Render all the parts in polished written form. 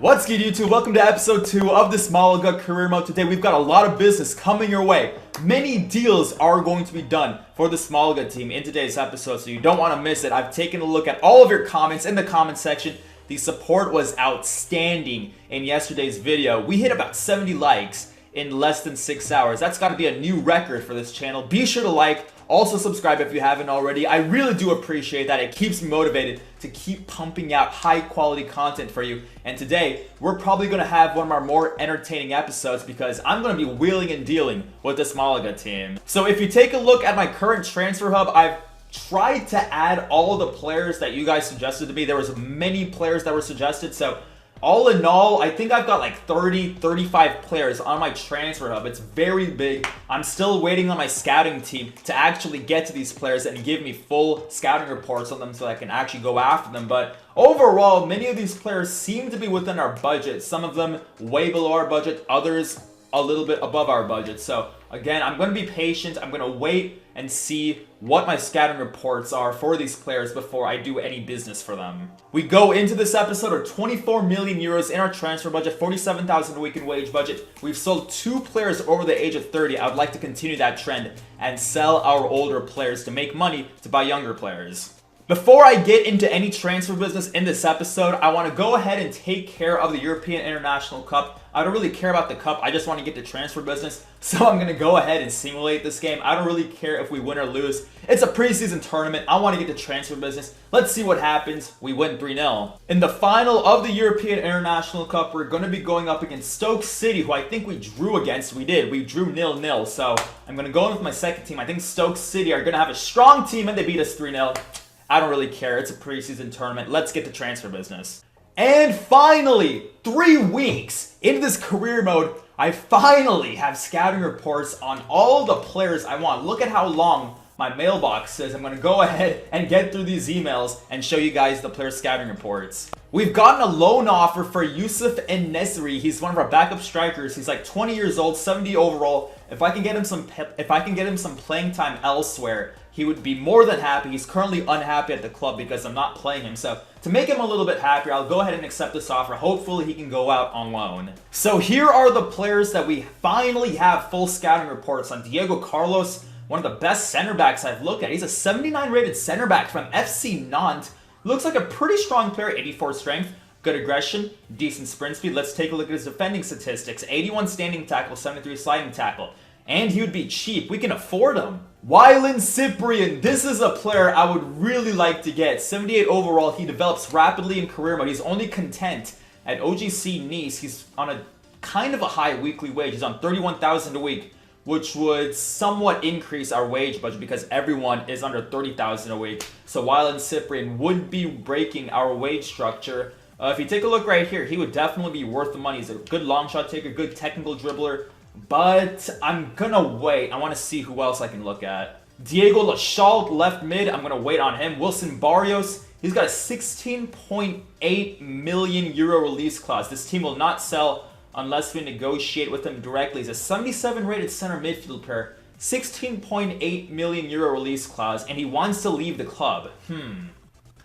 What's good, YouTube? Welcome to episode 2 of this Malaga career mode. Today we've got a lot of business coming your way. Many deals are going to be done for this Malaga team in today's episode, so you don't want to miss it. I've taken a look at all of your comments in the comment section. The support was outstanding in yesterday's video. We hit about 70 likes in less than 6 hours. That's got to be a new record for this channel. Be sure to like. Also subscribe if you haven't already. I really do appreciate that. It keeps me motivated to keep pumping out high quality content for you. And today, we're probably going to have one of our more entertaining episodes because I'm going to be wheeling and dealing with this Malaga team. So if you take a look at my current transfer hub, I've tried to add all of the players that you guys suggested to me. There was many players that were suggested, so all in all, I think I've got like 35 players on my transfer hub. It's very big. I'm still waiting on my scouting team to actually get to these players and give me full scouting reports on them so I can actually go after them. But overall, many of these players seem to be within our budget. Some of them way below our budget, others a little bit above our budget. So again, I'm going to be patient. I'm going to wait and see what my scouting reports are for these players before I do any business for them. We go into this episode with 24 million euros in our transfer budget, 47,000 a week in wage budget. We've sold 2 players over the age of 30. I would like to continue that trend and sell our older players to make money to buy younger players. Before I get into any transfer business in this episode, I want to go ahead and take care of the European International Cup. I don't really care about the cup, I just want to get to transfer business. So I'm going to go ahead and simulate this game. I don't really care if we win or lose. It's a preseason tournament. I want to get to transfer business. Let's see what happens. We win 3-0. In the final of the European International Cup, we're going to be going up against Stoke City, who I think we drew against. We did. We drew 0-0. So I'm going to go in with my second team. I think Stoke City are going to have a strong team and they beat us 3-0. I don't really care. It's a preseason tournament. Let's get to transfer business. And finally, 3 weeks into this career mode, I finally have scouting reports on all the players I want. Look at how long my mailbox is. I'm going to go ahead and get through these emails and show you guys the player scouting reports. We've gotten a loan offer for Yusuf En-Nesyri. He's one of our backup strikers. He's like 20 years old, 70 overall. If I can get him some playing time elsewhere, he would be more than happy. He's currently unhappy at the club because I'm not playing him. So to make him a little bit happier, I'll go ahead and accept this offer. Hopefully he can go out on loan. So here are the players that we finally have full scouting reports on. Diego Carlos, one of the best center backs I've looked at. He's a 79 rated center back from FC Nantes. Looks like a pretty strong player, 84 strength, good aggression, decent sprint speed. Let's take a look at his defending statistics. 81 standing tackle, 73 sliding tackle. And he would be cheap. We can afford him. Wylan Cyprian. This is a player I would really like to get. 78 overall. He develops rapidly in career mode. He's only content at OGC Nice. He's on a kind of a high weekly wage. He's on 31,000 a week, which would somewhat increase our wage budget because everyone is under 30,000 a week. So Wylan Cyprian would be breaking our wage structure. If you take a look right here, he would definitely be worth the money. He's a good long shot taker, good technical dribbler. But I'm gonna wait. I want to see who else I can look at. Diego Lachalt, left mid. I'm gonna wait on him. Wilson Barrios. He's got a 16.8 million euro release clause. This team will not sell unless we negotiate with him directly. He's a 77 rated center midfield player. 16.8 million euro release clause, and he wants to leave the club.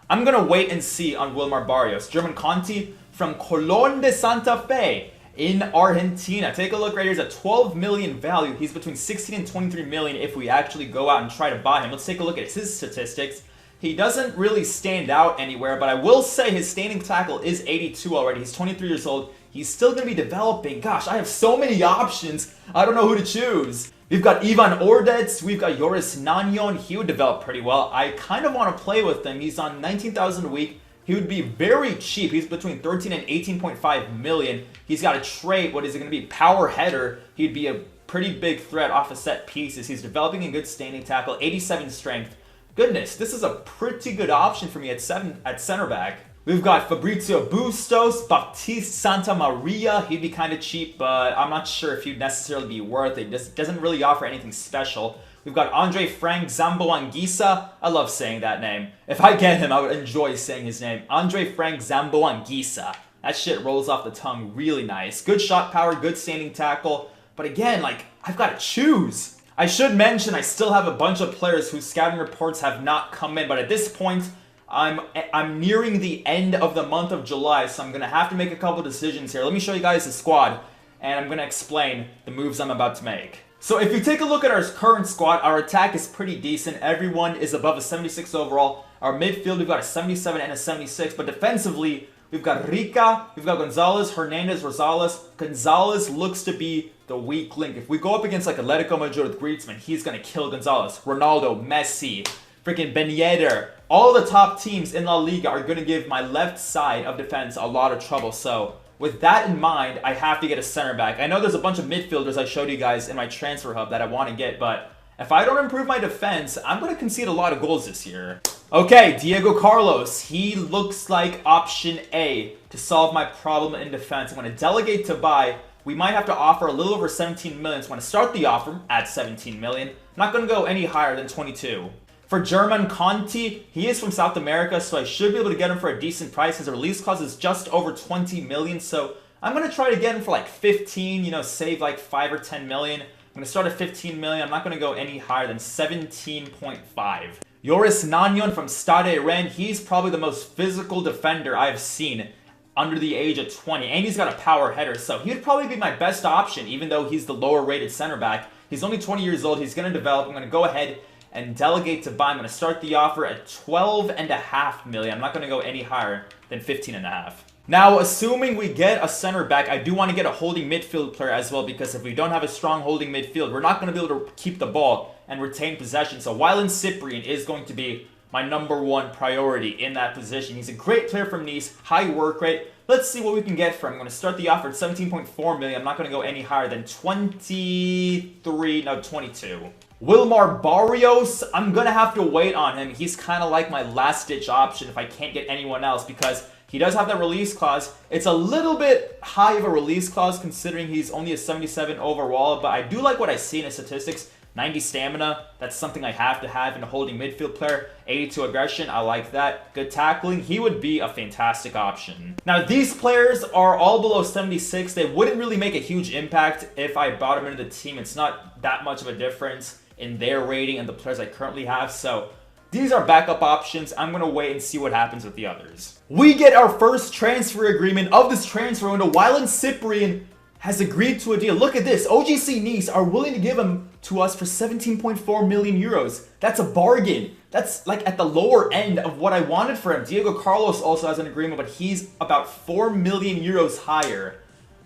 I'm gonna wait and see on Wilmar Barrios. German Conti from Colón de Santa Fe in Argentina. Take a look right here. He's a 12 million value. He's between 16 and 23 million if we actually go out and try to buy him. Let's take a look at his statistics. He doesn't really stand out anywhere, but I will say his standing tackle is 82 already. He's 23 years old. He's still going to be developing. Gosh, I have so many options. I don't know who to choose. We've got Ivan Ordets. We've got Joris Nanyon. He would develop pretty well. I kind of want to play with him. He's on 19,000 a week. He would be very cheap. He's between 13 and 18.5 million. He's got a trait. What is it going to be? Power header. He'd be a pretty big threat off of set pieces. He's developing a good standing tackle. 87 strength. Goodness, this is a pretty good option for me at center back. We've got Fabrizio Bustos, Baptiste Santa Maria. He'd be kind of cheap, but I'm not sure if he'd necessarily be worth it. Just doesn't really offer anything special. We've got Andre Frank Zamboanguissa. I love saying that name. If I get him, I would enjoy saying his name. Andre Frank Zamboanguissa. That shit rolls off the tongue really nice. Good shot power, good standing tackle. But again, like, I've got to choose. I should mention I still have a bunch of players whose scouting reports have not come in, but at this point, I'm nearing the end of the month of July, so I'm going to have to make a couple decisions here. Let me show you guys the squad, and I'm going to explain the moves I'm about to make. So if you take a look at our current squad, our attack is pretty decent. Everyone is above a 76 overall. Our midfield, we've got a 77 and a 76. But defensively, we've got Rica, we've got Gonzalez, Hernandez, Rosales. Gonzalez looks to be the weak link. If we go up against like Atletico Madrid with Griezmann, he's going to kill Gonzalez. Ronaldo, Messi, freaking Ben Yedder. All the top teams in La Liga are going to give my left side of defense a lot of trouble. So with that in mind, I have to get a center back. I know there's a bunch of midfielders I showed you guys in my transfer hub that I want to get, but if I don't improve my defense, I'm going to concede a lot of goals this year. Okay, Diego Carlos. He looks like option A to solve my problem in defense. I'm going to delegate to buy. We might have to offer a little over 17 million. So I'm going to start the offer at 17 million. I'm not going to go any higher than 22. For German Conti, he is from South America, so I should be able to get him for a decent price. His release clause is just over 20 million, so I'm going to try to get him for like 15, save like 5 or 10 million. I'm going to start at 15 million. I'm not going to go any higher than 17.5. Joris Nanyon from Stade Rennes, he's probably the most physical defender I've seen under the age of 20, and he's got a power header, so he would probably be my best option, even though he's the lower rated center back. He's only 20 years old. He's going to develop. I'm going to go ahead and delegate to buy. I'm going to start the offer at 12.5 million. I'm not going to go any higher than 15.5. Now, assuming we get a center back, I do want to get a holding midfield player as well, because if we don't have a strong holding midfield, we're not going to be able to keep the ball and retain possession. So Wylan Cyprian is going to be my #1 priority in that position. He's a great player from Nice, high work rate. Let's see what we can get for him. I'm going to start the offer at 17.4 million. I'm not going to go any higher than 22. Wilmar Barrios, I'm going to have to wait on him. He's kind of like my last-ditch option if I can't get anyone else, because he does have that release clause. It's a little bit high of a release clause considering he's only a 77 overall, but I do like what I see in his statistics. 90 stamina, that's something I have to have in a holding midfield player. 82 aggression, I like that. Good tackling, he would be a fantastic option. Now, these players are all below 76. They wouldn't really make a huge impact if I brought them into the team. It's not that much of a difference in their rating and the players I currently have, so these are backup options. I'm going to wait and see what happens with the others. We get our first transfer agreement of this transfer window. Wylan Cyprian has agreed to a deal. Look at this. OGC Nice are willing to give him to us for 17.4 million euros. That's a bargain. That's like at the lower end of what I wanted for him. Diego Carlos also has an agreement, but he's about 4 million euros higher.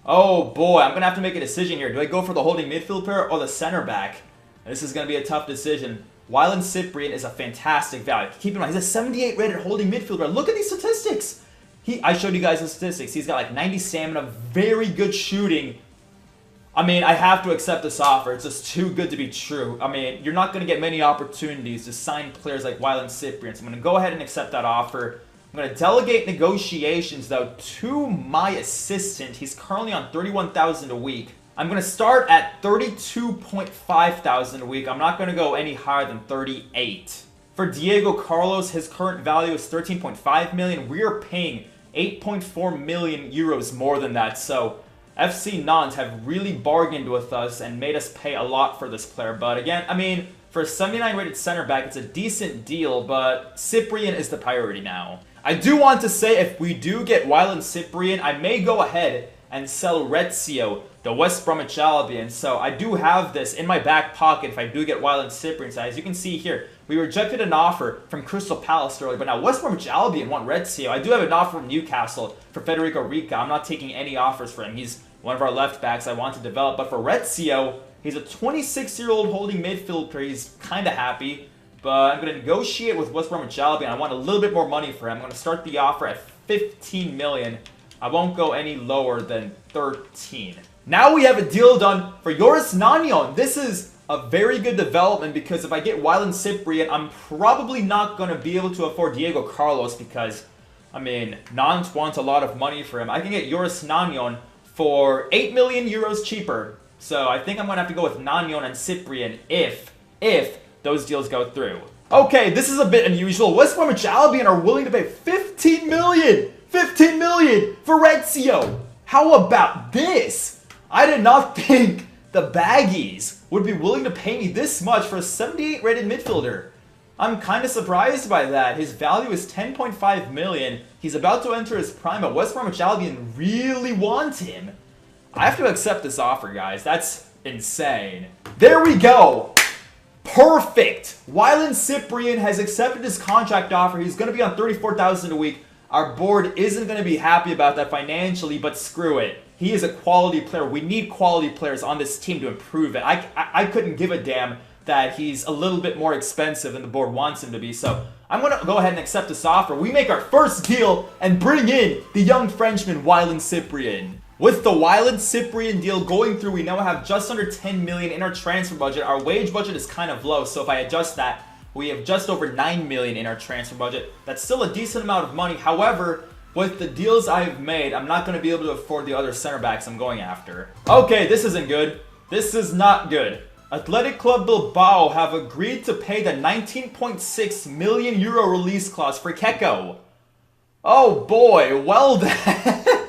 Oh boy, I'm going to have to make a decision here. Do I go for the holding midfield player or the center back? This is going to be a tough decision. Wylan Cyprian is a fantastic value. Keep in mind, he's a 78 rated holding midfielder. Look at these statistics. I showed you guys the statistics. He's got like 90 stamina, very good shooting. I mean, I have to accept this offer. It's just too good to be true. I mean, you're not going to get many opportunities to sign players like Wylan Cyprian. So I'm going to go ahead and accept that offer. I'm going to delegate negotiations, though, to my assistant. He's currently on $31,000 a week. I'm going to start at $32,500 a week. I'm not going to go any higher than 38. For Diego Carlos, his current value is 13.5 million. We are paying 8.4 million euros more than that. So FC Nantes have really bargained with us and made us pay a lot for this player. But again, I mean, for a 79 rated center back, it's a decent deal, but Cyprian is the priority now. I do want to say, if we do get Wylan Cyprian, I may go ahead and sell Rezio, the West Bromwich Albion. So I do have this in my back pocket if I do get Wylan Cyprian. So as you can see here, we rejected an offer from Crystal Palace earlier, but now West Bromwich Albion want Rezio. I do have an offer from Newcastle for Federico Rica. I'm not taking any offers for him. He's one of our left backs I want to develop. But for Rezio, he's a 26-year-old holding midfielder. He's kind of happy. But I'm going to negotiate with West Bromwich Albion. I want a little bit more money for him. I'm going to start the offer at 15 million. I won't go any lower than 13. Now we have a deal done for Joris Nanyon. This is a very good development, because if I get Wylan Cyprian, I'm probably not going to be able to afford Diego Carlos, because, I mean, Nantes wants a lot of money for him. I can get Joris Nanyon for 8 million euros cheaper. So I think I'm going to have to go with Nanyon and Cyprian if those deals go through. Okay, this is a bit unusual. West Bromwich Albion are willing to pay 15 million! 15 million for Rezio! How about this? I did not think the Baggies would be willing to pay me this much for a 78 rated midfielder. I'm kind of surprised by that. His value is 10.5 million. He's about to enter his prime, but West Bromwich Albion really wants him. I have to accept this offer, guys. That's insane. There we go. Perfect. Wyland Cyprian has accepted his contract offer. He's going to be on 34,000 a week. Our board isn't going to be happy about that financially, but screw it. He is a quality player. We need quality players on this team to improve it. I couldn't give a damn that he's a little bit more expensive than the board wants him to be. So I'm going to go ahead and accept this offer. We make our first deal and bring in the young Frenchman, Wyland Cyprian. With the Wyland Cyprian deal going through, we now have just under 10 million in our transfer budget. Our wage budget is kind of low, so if I adjust that, we have just over 9 million in our transfer budget. That's still a decent amount of money. However, with the deals I've made, I'm not going to be able to afford the other center backs I'm going after. Okay, this isn't good. This is not good. Athletic Club Bilbao have agreed to pay the 19.6 million euro release clause for Keko. Oh boy, well then.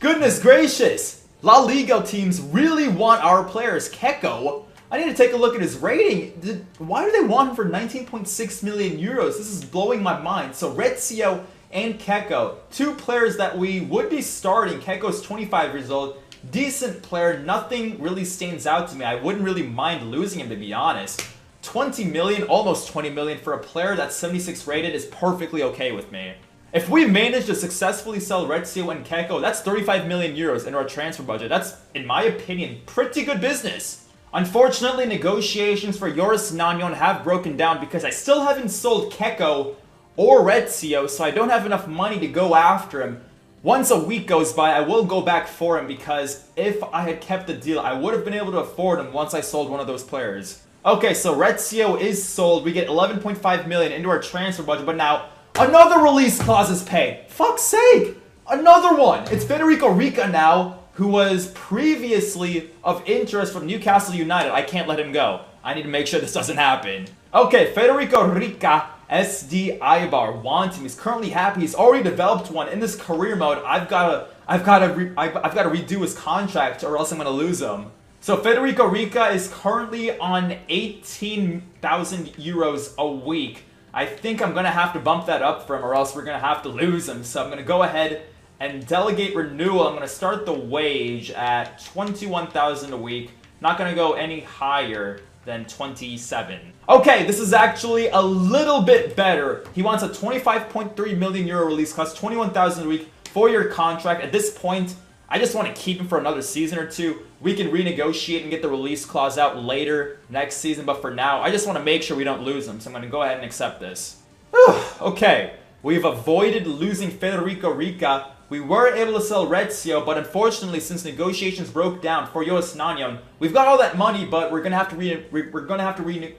Goodness gracious. La Liga teams really want our players. Keko, I need to take a look at his rating. Why do they want him for 19.6 million euros? This is blowing my mind. So Rezio and Keko, two players that we would be starting. Keko's 25 years old. Decent player, nothing really stands out to me. I wouldn't really mind losing him, to be honest. 20 million, almost 20 million for a player that's 76 rated is perfectly okay with me. If we manage to successfully sell Rezio and Keko, that's 35 million euros in our transfer budget. That's, in my opinion, pretty good business. Unfortunately, negotiations for Joris Nanyon have broken down because I still haven't sold Keko or Rezio, so I don't have enough money to go after him. Once a week goes by, I will go back for him because if I had kept the deal, I would have been able to afford him once I sold one of those players. Okay, so Rezio is sold. We get 11.5 million into our transfer budget, but now another release clause is paid. Fuck's sake! Another one! It's Federico Rica now, who was previously of interest from Newcastle United. I can't let him go. I need to make sure this doesn't happen. Okay, Federico Rica, SD Ibar want him. He's currently happy. He's already developed one in this career mode. I've got to redo his contract or else I'm gonna lose him. So Federico Rica is currently on 18,000 euros a week. I think I'm gonna have to bump that up for him or else we're gonna have to lose him. So I'm gonna go ahead and delegate renewal. I'm gonna start the wage at 21,000 a week. Not gonna go any higher than 27. Okay, this is actually a little bit better. He wants a 25.3 million euro release cost, 21,000 a week, 4-year contract. At this point, I just want to keep him for another season or two. We can renegotiate and get the release clause out later next season, but for now, I just want to make sure we don't lose him, so I'm going to go ahead and accept this. Okay, we've avoided losing Federico Rica. We were able to sell Rezio, but unfortunately, since negotiations broke down for Joris Nanyon, we've got all that money, but we're gonna have to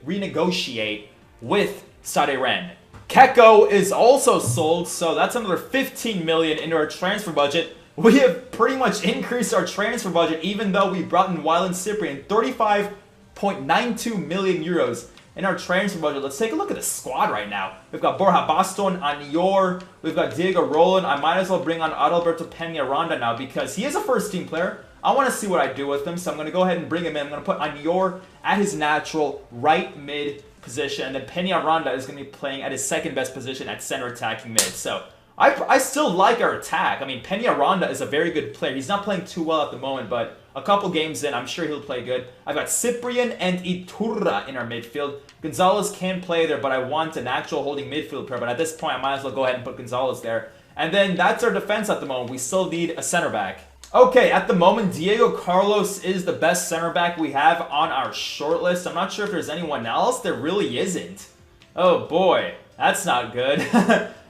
renegotiate with Stade Rennes. Keko is also sold, so that's another 15 million into our transfer budget. We have pretty much increased our transfer budget, even though we brought in Wyland Cyprian, 35.92 million euros. In our transfer budget, let's take a look at the squad right now. We've got Borja Baston, Anior, we've got Diego Roland. I might as well bring on Adalberto Peñaranda now because he is a first-team player. I want to see what I do with him, so I'm going to go ahead and bring him in. I'm going to put Anior at his natural right mid position, and then Peñaranda is going to be playing at his second-best position at center attacking mid. So I still like our attack. I mean, Peñaranda is a very good player. He's not playing too well at the moment, but a couple games in, I'm sure he'll play good. I've got Cyprian and Iturra in our midfield. Gonzalez can play there, but I want an actual holding midfield player. But at this point, I might as well go ahead and put Gonzalez there. And then that's our defense at the moment. We still need a center back. Okay, at the moment, Diego Carlos is the best center back we have on our short list. I'm not sure if there's anyone else. There really isn't. Oh boy, that's not good.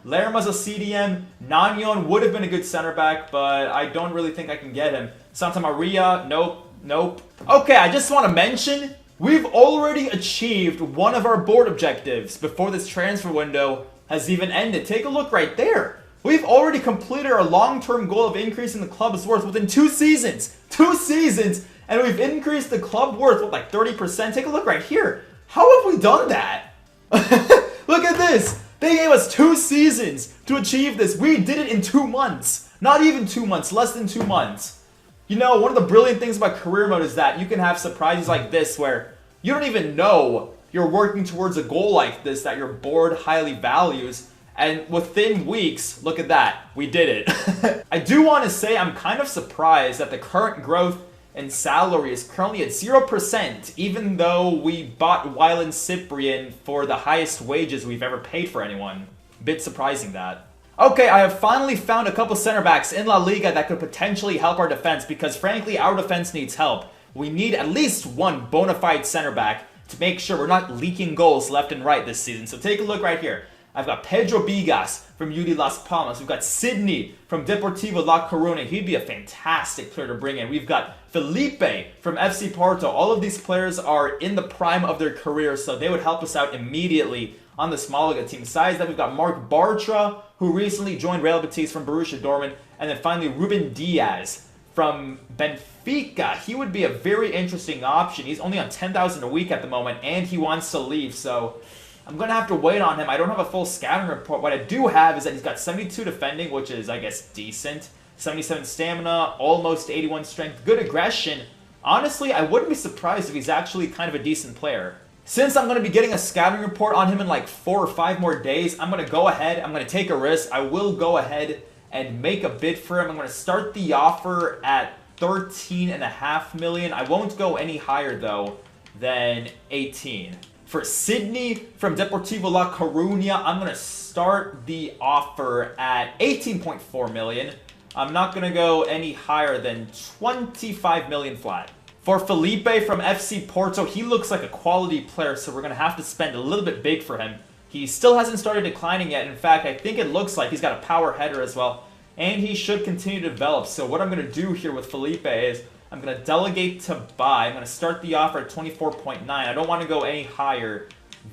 Lerma's a CDM. Nanyon would have been a good center back, but I don't really think I can get him. Santa Maria, nope. Okay, I just want to mention, we've already achieved one of our board objectives before this transfer window has even ended. Take a look right there. We've already completed our long-term goal of increasing the club's worth within 2 seasons. 2 seasons, and we've increased the club worth with like 30%. Take a look right here. How have we done that? Look at this. They gave us 2 seasons to achieve this. We did it in 2 months. Not even 2 months, less than 2 months. You know, one of the brilliant things about career mode is that you can have surprises like this where you don't even know you're working towards a goal like this that your board highly values. And within weeks, look at that, we did it. I do want to say I'm kind of surprised that the current growth in salary is currently at 0%, even though we bought Wylan Cyprian for the highest wages we've ever paid for anyone. Bit surprising that. Okay, I have finally found a couple center backs in La Liga that could potentially help our defense because frankly, our defense needs help. We need at least one bona fide center back to make sure we're not leaking goals left and right this season. So take a look right here. I've got Pedro Bigas from UD Las Palmas. We've got Sydney from Deportivo La Coruña. He'd be a fantastic player to bring in. We've got Felipe from FC Porto. All of these players are in the prime of their career, so they would help us out immediately on this Malaga team. Besides that, we've got Mark Bartra, who recently joined Real Betis from Borussia Dortmund. And then finally, Ruben Diaz from Benfica. He would be a very interesting option. He's only on 10,000 a week at the moment, and he wants to leave, so I'm going to have to wait on him. I don't have a full scouting report. What I do have is that he's got 72 defending, which is, I guess, decent. 77 stamina, almost 81 strength, good aggression. Honestly, I wouldn't be surprised if he's actually kind of a decent player. Since I'm going to be getting a scouting report on him in like 4 or 5 more days, I'm going to go ahead. I'm going to take a risk. I will go ahead and make a bid for him. I'm going to start the offer at $13.5 million. I won't go any higher, though, than 18. For Sydney from Deportivo La Coruña, I'm going to start the offer at 18.4 million. I'm not going to go any higher than 25 million flat. For Felipe from FC Porto, he looks like a quality player, so we're going to have to spend a little bit big for him. He still hasn't started declining yet. In fact, I think it looks like he's got a power header as well, and he should continue to develop. So what I'm going to do here with Felipe is I'm going to delegate to buy. I'm going to start the offer at 24.9. I don't want to go any higher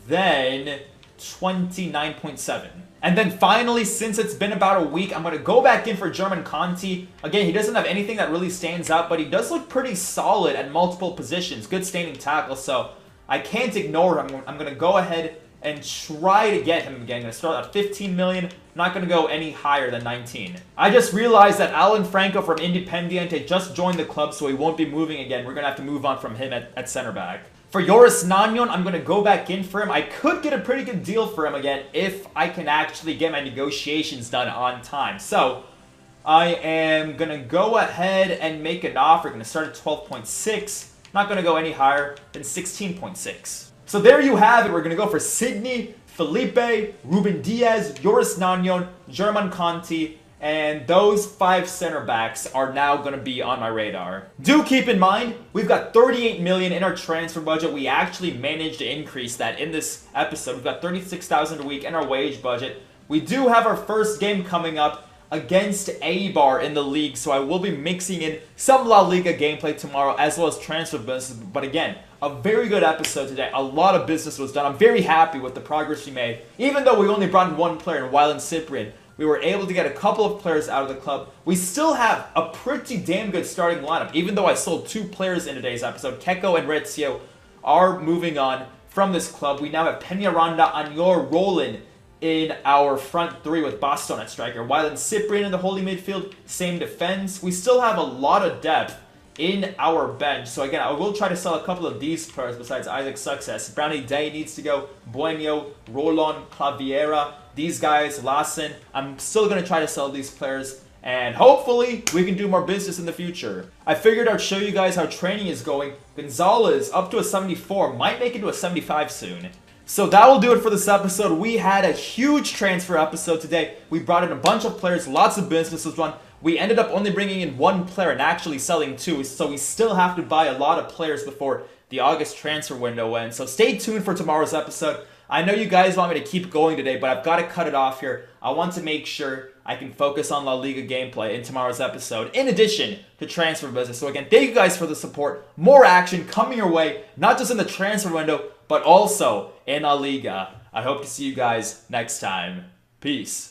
than 29.7. And then finally, since it's been about a week, I'm going to go back in for German Conti. Again, he doesn't have anything that really stands out, but he does look pretty solid at multiple positions. Good standing tackle, so I can't ignore him. I'm going to go ahead and try to get him again. I'm going to start at 15 million. Not going to go any higher than 19. I just realized that Alan Franco from Independiente just joined the club, so he won't be moving again. We're going to have to move on from him at center back. For Joris Nanyon, I'm going to go back in for him. I could get a pretty good deal for him again if I can actually get my negotiations done on time. So I am going to go ahead and make an offer. I'm going to start at 12.6. Not going to go any higher than 16.6. So there you have it. We're going to go for Sydney, Felipe, Ruben Diaz, Joris Nanyon, German Conti, and those 5 center backs are now going to be on my radar. Do keep in mind, we've got 38 million in our transfer budget. We actually managed to increase that in this episode. We've got 36,000 a week in our wage budget. We do have our first game coming up against Eibar in the league, so I will be mixing in some La Liga gameplay tomorrow as well as transfer business. But again, a very good episode today. A lot of business was done. I'm very happy with the progress we made. Even though we only brought in 1 player in Wylan Cyprian, we were able to get a couple of players out of the club. We still have a pretty damn good starting lineup. Even though I sold 2 players in today's episode, Keko and Rezio are moving on from this club. We now have Peñaranda, Anyor, Roland in our front 3 with Baston at striker. Wylan Cyprian in the holding midfield, same defense. We still have a lot of depth in our bench. So again, I will try to sell a couple of these players besides Isaac Success. Brownie Day needs to go. Bueno, Roland, Claviera, these guys, Lassen. I'm still going to try to sell these players, and hopefully we can do more business in the future. I figured I'd show you guys how training is going. Gonzalez up to a 74, might make it to a 75 soon. So that will do it for this episode. We had a huge transfer episode today. We brought in a bunch of players, lots of business was done. We ended up only bringing in 1 player and actually selling 2, so we still have to buy a lot of players before the August transfer window ends. So stay tuned for tomorrow's episode. I know you guys want me to keep going today, but I've got to cut it off here. I want to make sure I can focus on La Liga gameplay in tomorrow's episode, in addition to transfer business. So again, thank you guys for the support. More action coming your way, not just in the transfer window, but also in La Liga. I hope to see you guys next time. Peace.